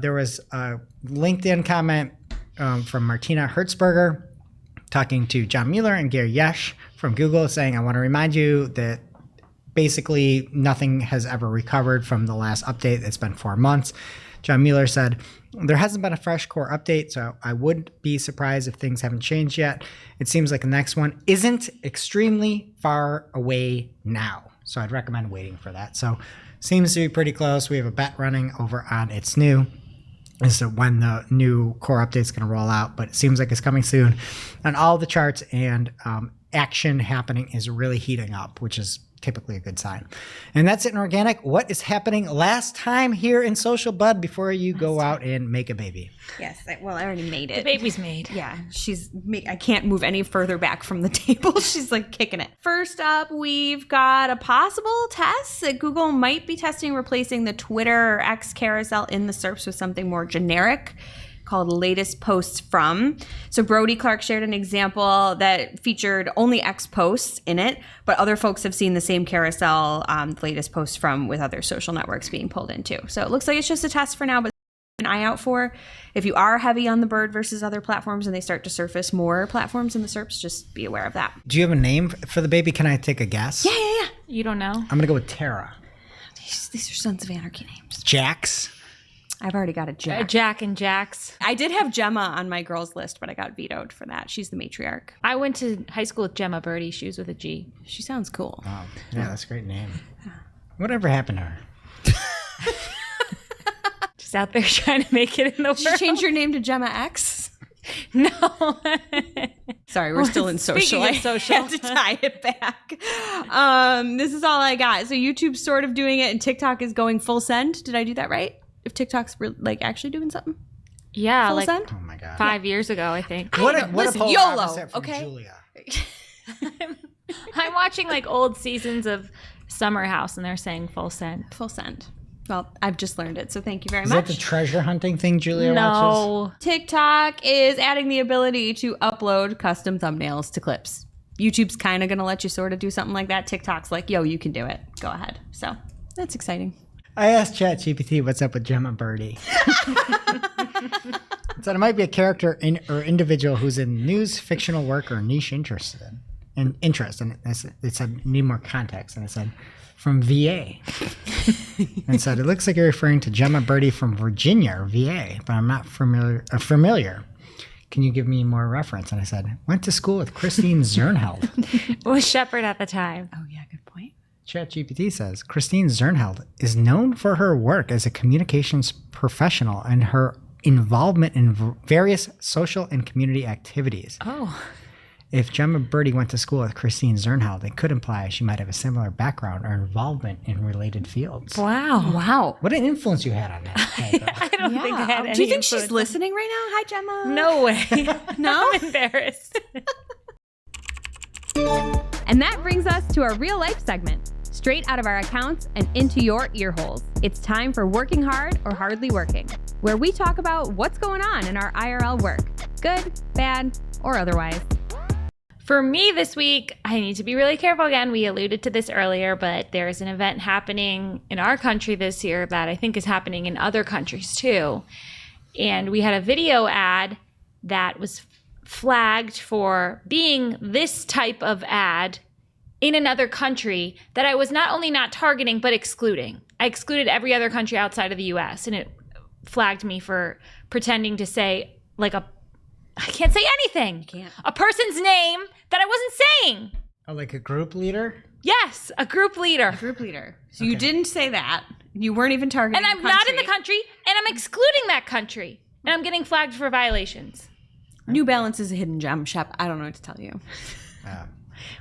there was a LinkedIn comment from Martina Hertzberger talking to John Mueller and Gary Yesh from Google saying, I want to remind you that basically nothing has ever recovered from the last update. It's been 4 months. John Mueller said, there hasn't been a fresh core update, so I wouldn't be surprised if things haven't changed yet. It seems like the next one isn't extremely far away now. So I'd recommend waiting for that. So seems to be pretty close. We have a bet running over on It's New as to when the new core update is going to roll out, but it seems like it's coming soon. And all the charts and action happening is really heating up, which is typically a good sign. And that's it in organic. What is happening last time here in Social Bud before you go out and make a baby? Yes. I already made it. The baby's made. Yeah. I can't move any further back from the table. She's like kicking it. First up, we've got a possible test that Google might be testing replacing the Twitter or X carousel in the SERPs with something more generic called Latest Posts From. So Brody Clark shared an example that featured only X posts in it, but other folks have seen the same carousel, Latest Posts From, with other social networks being pulled into. So it looks like it's just a test for now, but an eye out for if you are heavy on the bird versus other platforms and they start to surface more platforms in the SERPs, just be aware of that. Do you have a name for the baby? Can I take a guess? Yeah. You don't know? I'm going to go with Tara. These are Sons of Anarchy names. Jax. I've already got a Jack. Jack and Jax. I did have Gemma on my girls list, but I got vetoed for that. She's the matriarch. I went to high school with Gemma Birdie. She was with a G. She sounds cool. Oh, yeah, that's a great name. Whatever happened to her? She's out there trying to make it in the world. Did you change your name to Gemma X? No. Sorry, we're still in social. Speaking of social. I had to tie it back. This is all I got. So YouTube's sort of doing it, and TikTok is going full send. Did I do that right? If TikTok's like actually doing something? Yeah, Full like send? Oh, my God. 5 years ago, I think. Listen, polar YOLO, opposite from okay? Julia. I'm watching like old seasons of Summer House, and they're saying full send. Full send. Well, I've just learned it, so thank you very Is much. that the treasure hunting thing Julia watches? No. TikTok is adding the ability to upload custom thumbnails to clips. YouTube's kind of going to let you sort of do something like that. TikTok's like, yo, you can do it. Go ahead. So that's exciting. I asked ChatGPT what's up with Gemma Birdie. So it might be a character or individual who's in news, fictional work, or niche interest. And it said, need more context. And it said, from VA. And it said, it looks like you're referring to Gemma Birdie from Virginia or VA, but I'm not familiar. Can you give me more reference? And I said, went to school with Christine Zernheld. Was Shepard at the time. Oh, yeah, good point. ChatGPT says, Christine Zernheld is known for her work as a communications professional and her involvement in various social and community activities. Oh. If Gemma Birdie went to school with Christine Zernheld, it could imply she might have a similar background or involvement in related fields. Wow. Wow. What an influence you had on that. I don't think I had any Do you think she's influence. listening right now? Hi, Gemma. No way. No? I'm embarrassed. And that brings us to our real life segment, straight out of our accounts and into your ear holes. It's time for Working Hard or Hardly Working, where we talk about what's going on in our IRL work, good, bad, or otherwise. For me this week, I need to be really careful again. We alluded to this earlier, but there's an event happening in our country this year that I think is happening in other countries too. And we had a video ad that was flagged for being this type of ad in another country that I was not only not targeting, but excluding. I excluded every other country outside of the US, and it flagged me for pretending to say I can't say anything. can't. A person's name that I wasn't saying. Oh, like a group leader? Yes, a group leader. Group leader. So you didn't say that. You weren't even targeting And I'm not in the country, and I'm excluding that country. And I'm getting flagged for violations. New Balance is a hidden gem, Shep. I don't know what to tell you.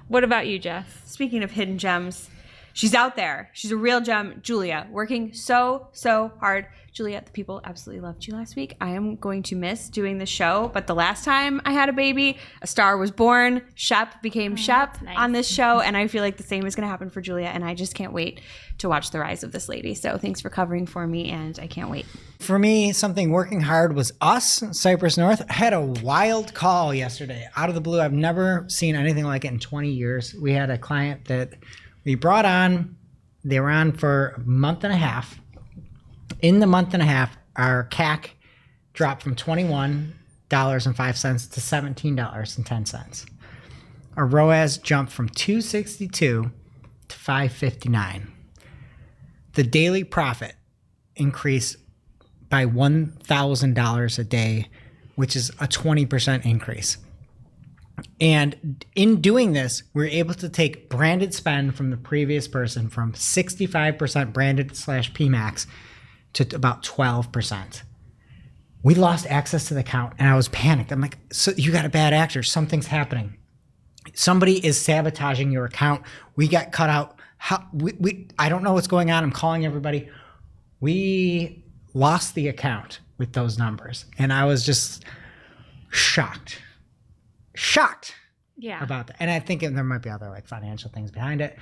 What about you, Jeff? Speaking of hidden gems, she's out there. She's a real gem. Julia, working so hard. Julia, the people absolutely loved you last week. I am going to miss doing the show, but the last time I had a baby, a star was born. Shep became Shep nice. on this show, and I feel like the same is going to happen for Julia, and I just can't wait to watch the rise of this lady. So thanks for covering for me, and I can't wait. For me, something working hard was us, Cypress North. I had a wild call yesterday out of the blue. I've never seen anything like it in 20 years. We had a client that we brought on. They were on for a month and a half. In the month and a half, our CAC dropped from $21.05 to $17.10. Our ROAS jumped from 262 to 559. The daily profit increased by $1,000 a day, which is a 20% increase. And in doing this, we're able to take branded spend from the previous person from 65% branded / PMAX to about 12%. We lost access to the account and I was panicked. I'm like, so you got a bad actor. Something's happening. Somebody is sabotaging your account. We got cut out. I don't know what's going on. I'm calling everybody. We lost the account with those numbers. And I was just shocked Yeah. about that. And I think there might be other like financial things behind it,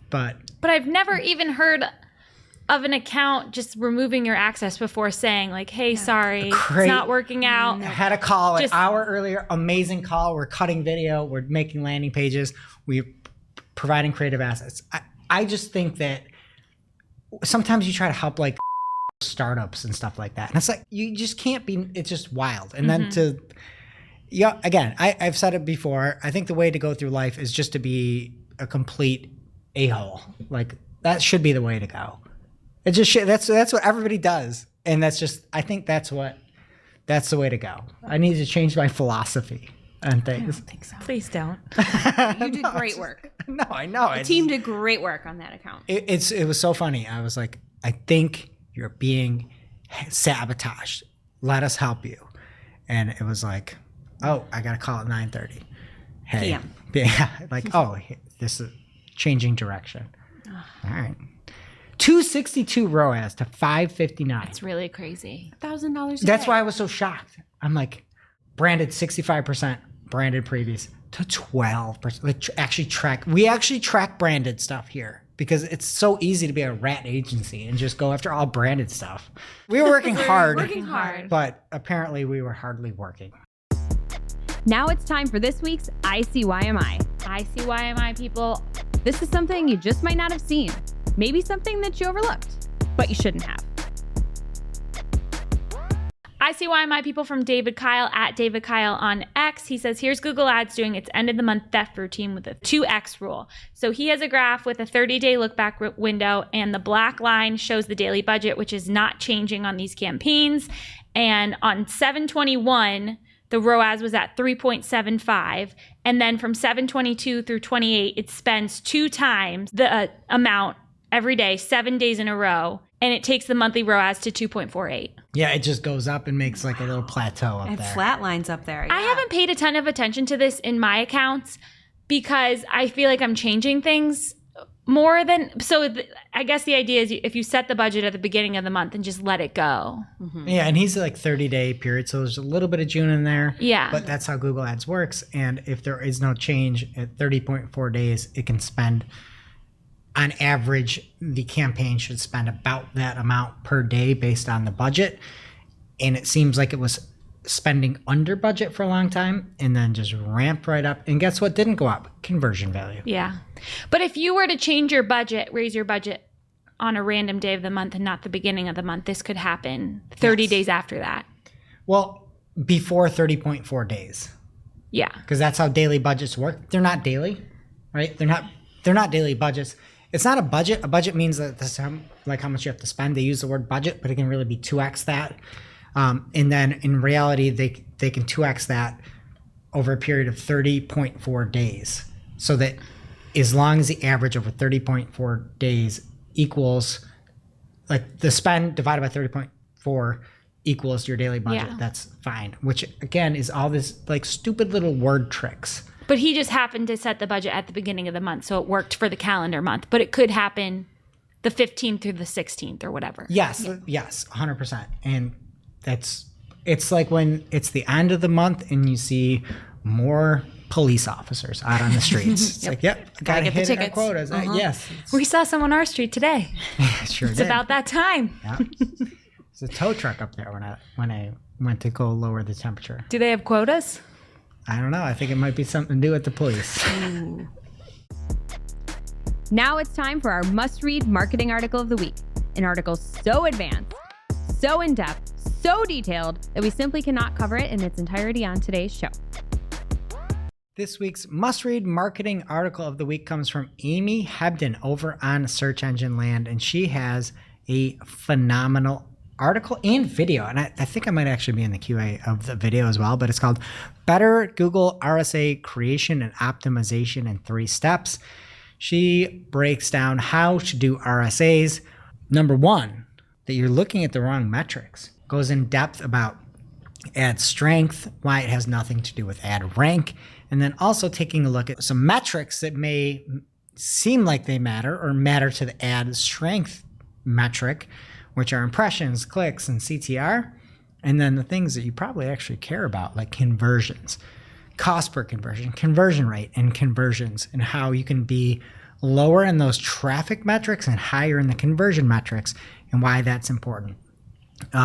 but But I've never even heard of an account just removing your access before saying like, hey, sorry, it's not working out. I had a call an Just- hour earlier, amazing call. We're cutting video, we're making landing pages, we're providing creative assets. I just think that sometimes you try to help like startups and stuff like that. And it's like, you just can't be, it's just wild. And then again, I've said it before, I think the way to go through life is just to be a complete a-hole. Like that should be the way to go. It just that's what everybody does, and I think that's the way to go. I need to change my philosophy on things. I don't think so. Please don't. You did great work. No, I know. The team did great work on that account. It was so funny. I was like, I think you're being sabotaged. Let us help you. And it was like, oh, I got a call at 9:30. Hey, PM. Yeah, like, oh, this is changing direction. All right. 262 ROAS to 559. It's really crazy. $1,000. That's why I was so shocked. I'm like, branded 65%, branded previous to 12%. We actually track branded stuff here because it's so easy to be a rat agency and just go after all branded stuff. We were working hard. Working hard. But apparently we were hardly working. Now it's time for this week's ICYMI. ICYMI people. This is something you just might not have seen. Maybe something that you overlooked, but you shouldn't have. ICYMI people from David Kyle at David Kyle on X. He says, here's Google Ads doing its end of the month theft routine with a 2X rule. So he has a graph with a 30-day look back window, and the black line shows the daily budget, which is not changing on these campaigns. And on 7/21, the ROAS was at 3.75. And then from 7/22 through 28, it spends 2 times the amount every day, 7 days in a row. And it takes the monthly ROAS to 2.48. Yeah, it just goes up and makes like a little plateau up And there. flat lines up there. I haven't paid a ton of attention to this in my accounts because I feel like I'm changing things more than... I guess the idea is if you set the budget at the beginning of the month and just let it go. Yeah, and he's like 30-day period, so there's a little bit of June in there. Yeah. But that's how Google Ads works. And if there is no change at 30.4 days, it can spend... On average, the campaign should spend about that amount per day based on the budget. And it seems like it was spending under budget for a long time and then just ramped right up. And guess what didn't go up? Conversion value. Yeah. But if you were to change your budget, raise your budget on a random day of the month and not the beginning of the month, this could happen 30 days after that. Well, before 30.4 days. Yeah. Because that's how daily budgets work. They're not daily, right? They're not daily budgets. It's not a budget. A budget means that this how much you have to spend. They use the word budget, but it can really be 2x that. And then in reality, they can 2x that over a period of 30.4 days. So that as long as the average over 30.4 days equals, like the spend divided by 30.4 equals your daily budget, that's fine. Which again is all this like stupid little word tricks. But he just happened to set the budget at the beginning of the month, so it worked for the calendar month. But it could happen the 15th through the 16th or whatever. Yes, 100%. And it's like when it's the end of the month and you see more police officers out on the streets. It's like, yep, gotta get the hit our tickets. quotas. Yes, We saw some on our street today. sure It's did. about that time. Yeah. There's a tow truck up there when I went to go lower the temperature. Do they have quotas? I don't know. I think it might be something to do with the police. Now it's time for our must-read marketing article of the week. An article so advanced, so in-depth, so detailed that we simply cannot cover it in its entirety on today's show. This week's must-read marketing article of the week comes from Amy Hebden over on Search Engine Land, and she has a phenomenal article and video, and I think I might actually be in the QA of the video as well, but it's called Better Google RSA Creation and Optimization in 3 Steps. She breaks down how to do RSAs. Number 1, that you're looking at the wrong metrics. Goes in depth about ad strength, why it has nothing to do with ad rank, and then also taking a look at some metrics that may seem like they matter or matter to the ad strength metric, which are impressions, clicks, and CTR. And then the things that you probably actually care about, like conversions, cost per conversion, conversion rate, and conversions, and how you can be lower in those traffic metrics and higher in the conversion metrics, and why that's important.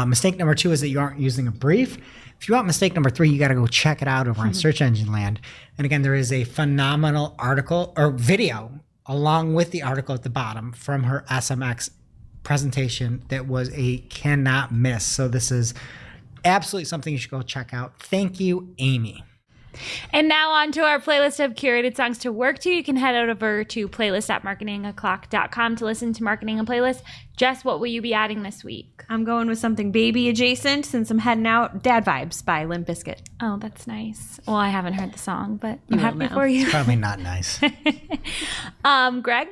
Mistake number 2 is that you aren't using a brief. If you want mistake number 3, you got to go check it out over on Search Engine Land. And again, there is a phenomenal article or video along with the article at the bottom from her SMX presentation that was a cannot miss. So this is absolutely something you should go check out. Thank you, Amy. And now on to our playlist of curated songs to work to. You can head over to playlist.marketingoclock.com to listen to Marketing and Playlist. Jess, what will you be adding this week? I'm going with something baby adjacent since I'm heading out. Dad Vibes by Limp Bizkit. Oh, that's nice. Well, I haven't heard the song, but I'm will happy now. for you. Probably not nice. Greg?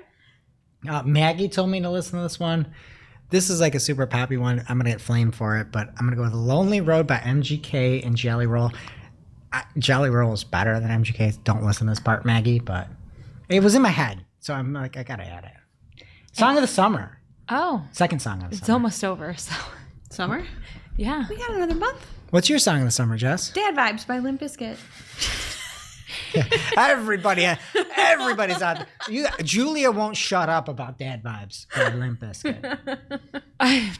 Maggie told me to listen to this one. This is like a super poppy one. I'm going to get flamed for it, but I'm going to go with Lonely Road by MGK and Jelly Roll. Jelly Roll is better than MGK. Don't listen to this part, Maggie, but it was in my head. So I'm like, I got to add it. Song of the Summer. Oh, Second song of the it's summer. almost over, so Summer? yeah. We got another month. What's your song of the summer, Jess? Dad Vibes by Limp Bizkit. Everybody's on. Julia won't shut up about Dad Vibes by Limp Bizkit.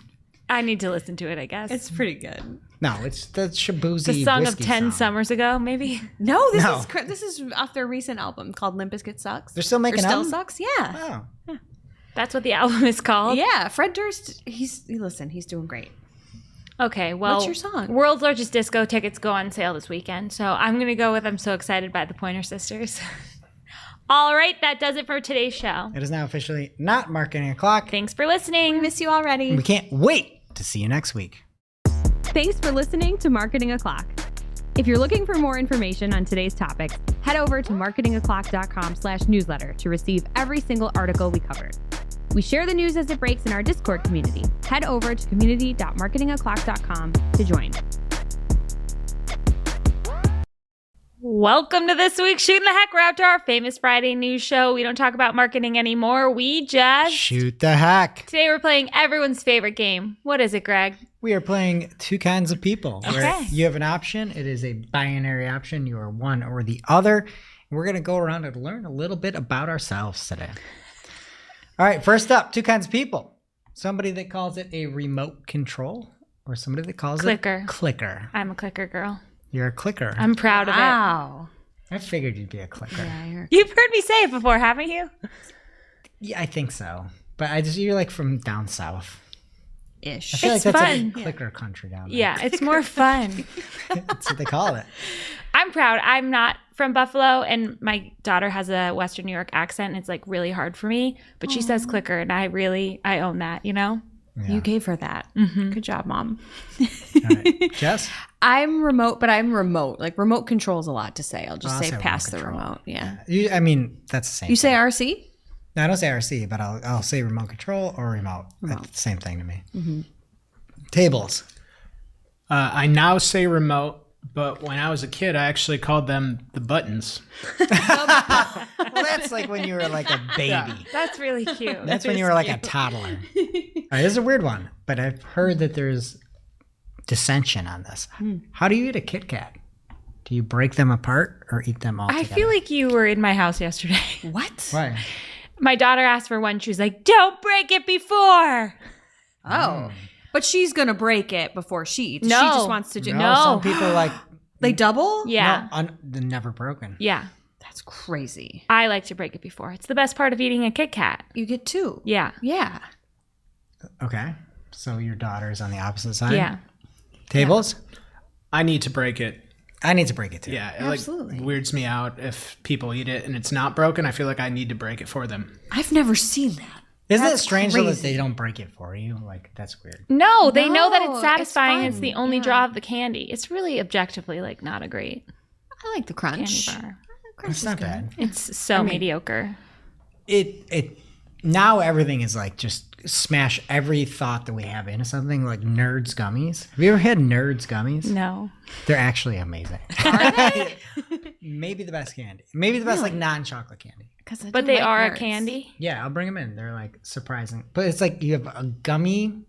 I need to listen to it, I guess. It's pretty good. No, it's the Shabuzi the song of whiskey 10 song. summers ago, maybe. No, No. This is off their recent album called Limp Bizkit Sucks. They're still making Or Still album? Sucks? Yeah. Oh. That's what the album is called. Yeah, Fred Durst, he's doing great. Okay, well, What's your song? World's Largest Disco tickets go on sale this weekend, so I'm going to go with I'm So Excited by the Pointer Sisters. All right, that does it for today's show. It is now officially not Marketing O'Clock. Thanks for listening. Miss you already. We can't wait to see you next week. Thanks for listening to Marketing O'Clock. If you're looking for more information on today's topics, head over to marketingoclock.com/newsletter to receive every single article we covered. We share the news as it breaks in our Discord community. Head over to community.marketingoclock.com to join. Welcome to this week's Shootin' the Heck. We're out to our famous Friday news show. We don't talk about marketing anymore. We just... Shoot the heck. Today we're playing everyone's favorite game. What is it, Greg? We are playing Two Kinds of People. Where Okay. you have an option. It is a binary option. You are one or the other. And we're going to go around and learn a little bit about ourselves today. All right, first up, Two Kinds of People. Somebody that calls it a remote control or somebody that calls Clicker. it clicker. I'm a clicker girl. You're a clicker. I'm proud of it. Wow. I figured you'd be a clicker. You've heard me say it before, haven't you? Yeah, I think so. But you're like from down south. I Ish. feel It's like that's fun. a clicker country down there. Yeah, it's more fun. That's what they call it. I'm proud. I'm not from Buffalo, and my daughter has a Western New York accent, and it's like really hard for me. But she says clicker, and I own that, you know? Yeah. You gave her that. Good job, Mom. All right. Jess? I'm remote, but I'm remote. Like remote control's a lot to say. I'll just I'll say say pass remote the control. remote. Yeah. I mean, that's the same You say thing. RC? No, I don't say RC, but I'll say remote control or remote. That's the same thing to me. Tables. I now say remote, but when I was a kid, I actually called them the buttons. Well, that's like when you were like a baby. That's really cute. That's when you were like a toddler. All right, this is a weird one, but I've heard that there's dissension on this. How do you eat a Kit Kat? Do you break them apart or eat them all I together? feel like you were in my house yesterday. What? Why? My daughter asked for one. She was like, don't break it before. Oh. But she's going to break it before she eats. No. She just wants to do No, some people like They double? Yeah. they're never broken. Yeah. That's crazy. I like to break it before. It's the best part of eating a Kit Kat. You get two. Yeah. Yeah. Okay, so your daughter's on the opposite side. Yeah. Tables. I need to break it. I need to break it too. Yeah, it Absolutely. like weirds me out if people eat it and it's not broken. I feel like I need to break it for them. I've never seen that. Isn't That's it strange though that crazy. they don't break it for you? Like that's weird. No, they know that No, it's it's satisfying. It's, fun. the only Yeah. draw of the candy. It's really objectively like not a great I like the candy crunch. bar. It's not bad. It's so mediocre. It now everything is like just smash every thought that we have into something like Nerds gummies. Have you ever had Nerds gummies? No. They're actually amazing. Maybe the best candy. Maybe the best like non-chocolate candy. But they are a candy. Yeah, I'll bring them in. They're like surprising. But it's like you have a gummy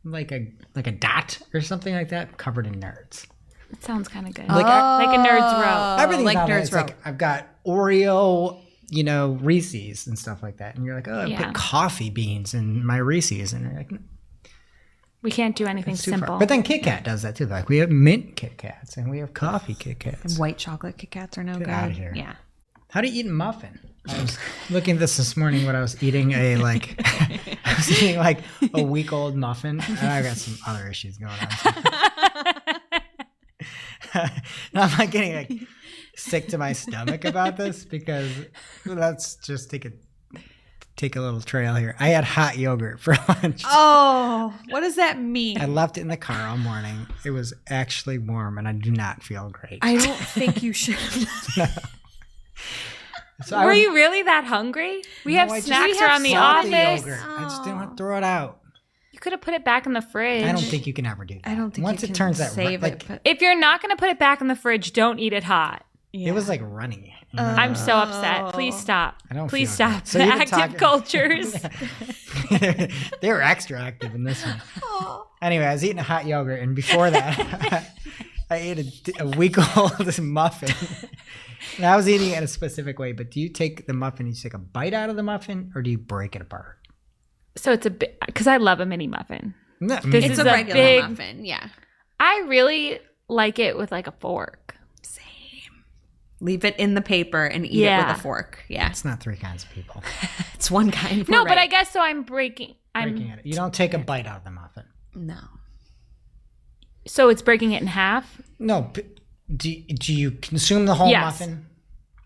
like a dot or something like that covered in Nerds. It sounds kind of good. Like like a nerd's row. Everything's like on there. Nerds It's Row. like I've got Oreo Reese's and stuff like that. And you're like, oh, I Yeah. put coffee beans in my Reese's. And you're like, We can't do anything it's too far. simple. But then Kit Kat does that too. Like we have mint Kit Kats and we have coffee Kit Kats. And white chocolate Kit Kats are no good. outta here. Yeah. How do you eat a muffin? I was looking at this morning when I was eating a week-old muffin. And I got some other issues going on. Now I'm not getting sick to my stomach about this because let's just take a little trail here. I had hot yogurt for lunch. Oh, what does that mean? I left it in the car all morning. It was actually warm and I do not feel great. I don't think you should. So Were you really that hungry? We have snacks around the salty office. yogurt. I just didn't want to throw it out. You could have put it back in the fridge. I don't think you can ever do that. I don't think once you it can turns that save red, it. But If you're not going to put it back in the fridge, don't eat it hot. it was like runny. I'm so upset. Please stop. I don't Please feel stop. good. So The you've been active talking- cultures. They were extra active in this one. Anyway, I was eating a hot yogurt, and before that, I ate a week-old muffin. And I was eating it in a specific way, but do you take the muffin, you take a bite out of the muffin, or do you break it apart? So it's a bit, because I love a mini muffin. No, This it's is a a regular big- muffin. Yeah. I really like it with like a fork. Leave it in the paper and eat it Yeah. with a fork. Yeah. it's not three kinds of people It's one kind. No, We're but I right. guess so I'm breaking. breaking it. You don't take a bite out of the muffin. No. So it's breaking it in half. No, do you consume the whole Yes. muffin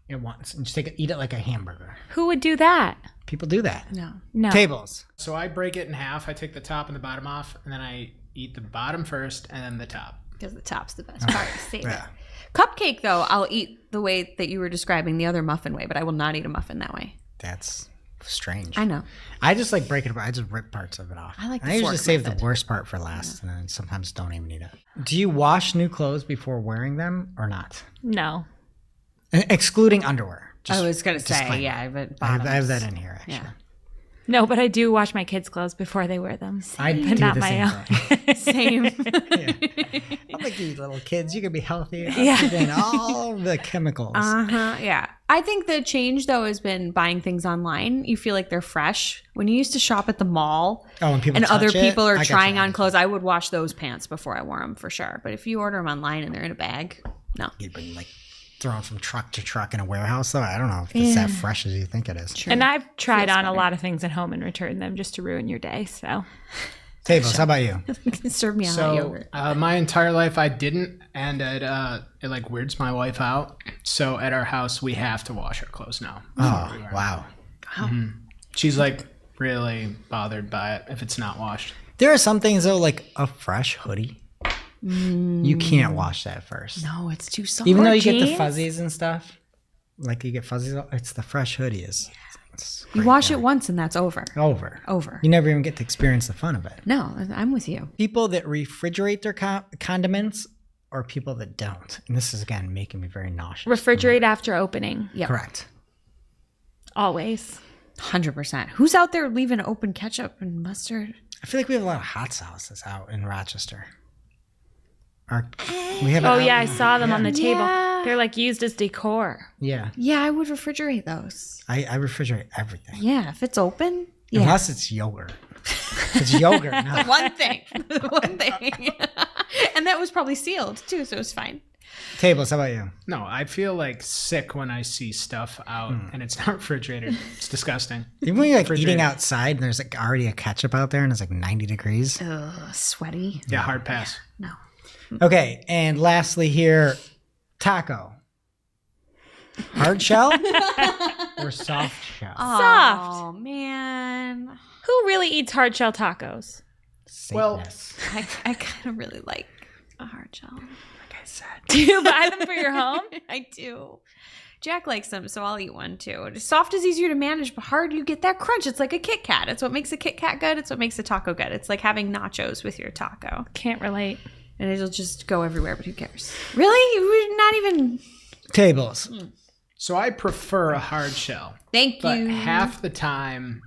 at once and just eat it like a hamburger? Who would do that? People do that. No. No. Tables. So I break it in half. I take the top and the bottom off, and then I eat the bottom first and then the top. Because the top's the best part. Save Yeah. it. Cupcake, though, I'll eat the way that you were describing the other muffin way, but I will not eat a muffin that way. That's strange. I know. I just like break it apart. I just rip parts of it off. I like the I usually fork save method. the worst part for last, and then sometimes don't even eat it. Do you wash new clothes before wearing them or not? No. Excluding underwear. I was going to disclaimer. say, yeah, but I have that in here actually. Yeah. No, but I do wash my kids' clothes before they wear them. I do But not the my same own. thing. Same. I'm like you little kids. You can be healthy. Yeah. Than all the chemicals. Yeah. I think the change, though, has been buying things online. You feel like they're fresh. When you used to shop at the mall Oh, when people and touch other it, people I are got trying you. on clothes, I would wash those pants before I wore them for sure. But if you order them online and they're in a bag, no. You've been like thrown from truck to truck in a warehouse, though. I don't know if it's that fresh as you think it is. And I've tried on a lot of things at home and returned them just to ruin your day. So Tables, how about you? Serve me a hot So yogurt. my entire life I didn't, and it like weirds my wife out. So at our house we have to wash our clothes now. Oh, wow. She's like really bothered by it if it's not washed. There are some things, though, like a fresh hoodie. You can't wash that first. No, it's too soft. Even though you get the jeans? fuzzies and stuff. Like you get fuzzies, it's the fresh hoodie is it's You great wash there. it once and that's over. Over. Over. You never even get to experience the fun of it. No, I'm with you. People that refrigerate their condiments or people that don't. And this is, again, making me very nauseous. refrigerate after opening. Yep. Correct. Always. 100%. Who's out there leaving open ketchup and mustard? I feel like we have a lot of hot sauces out in Rochester. We have it Oh, out yeah. I in- saw them on the table. Yeah. They're like used as decor. Yeah. Yeah, I would refrigerate those. I refrigerate everything. Yeah, if it's open. Yeah. Unless it's yogurt. If it's yogurt, no. One thing. One thing. And that was probably sealed too, so it was fine. Tables, how about you? No, I feel like sick when I see stuff out and it's not refrigerated. It's disgusting. Even when you're like Refrigerated. eating outside and there's like already a ketchup out there and it's like 90 degrees. Ugh, sweaty. Yeah, hard pass. No. Okay, and lastly here, taco. Hard shell or soft shell? Soft. Oh, man. Who really eats hard shell tacos? Well, Satanists. I kind of really like a hard shell. Like I said. Do you buy them for your home? I do. Jack likes them, so I'll eat one too. Soft is easier to manage, but hard, you get that crunch. It's like a Kit Kat. It's what makes a Kit Kat good. It's what makes a taco good. It's like having nachos with your taco. Can't relate. And it'll just go everywhere, but who cares? Really? We're not even... Tables. so I prefer a hard shell. Thank But you. half the time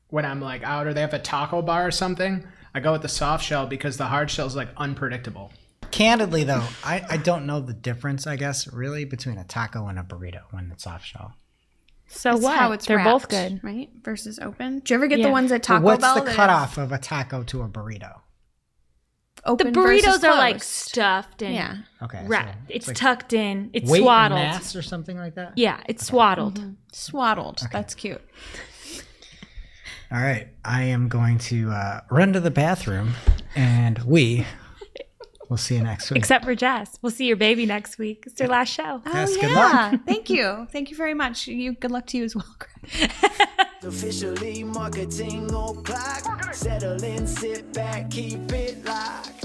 when I'm like out or they have a taco bar or something, I go with the soft shell because the hard shell is like unpredictable. Candidly, though, I don't know the difference, I guess, really, between a taco and a burrito when it's soft shell. So That's what? how it's They're both wrapped, good. right? Versus open. Do you ever get Yeah. the ones at Taco What's Bell? the that cutoff of a taco to a burrito? Open The versus burritos are like closed? stuffed and Yeah. Okay. wrapped. so It's like tucked in. It's weight and swaddled. mass or something like that? Yeah, it's swaddled. Swaddled. That's cute. All right. I am going to run to the bathroom, and we'll see you next week. Except for Jess. We'll see your baby next week. It's your last show. Yes, Oh, good yeah. luck. Thank you. Thank you very much. Good luck to you as well, Greg. Officially marketing o'clock. Settle in, sit back, keep it locked.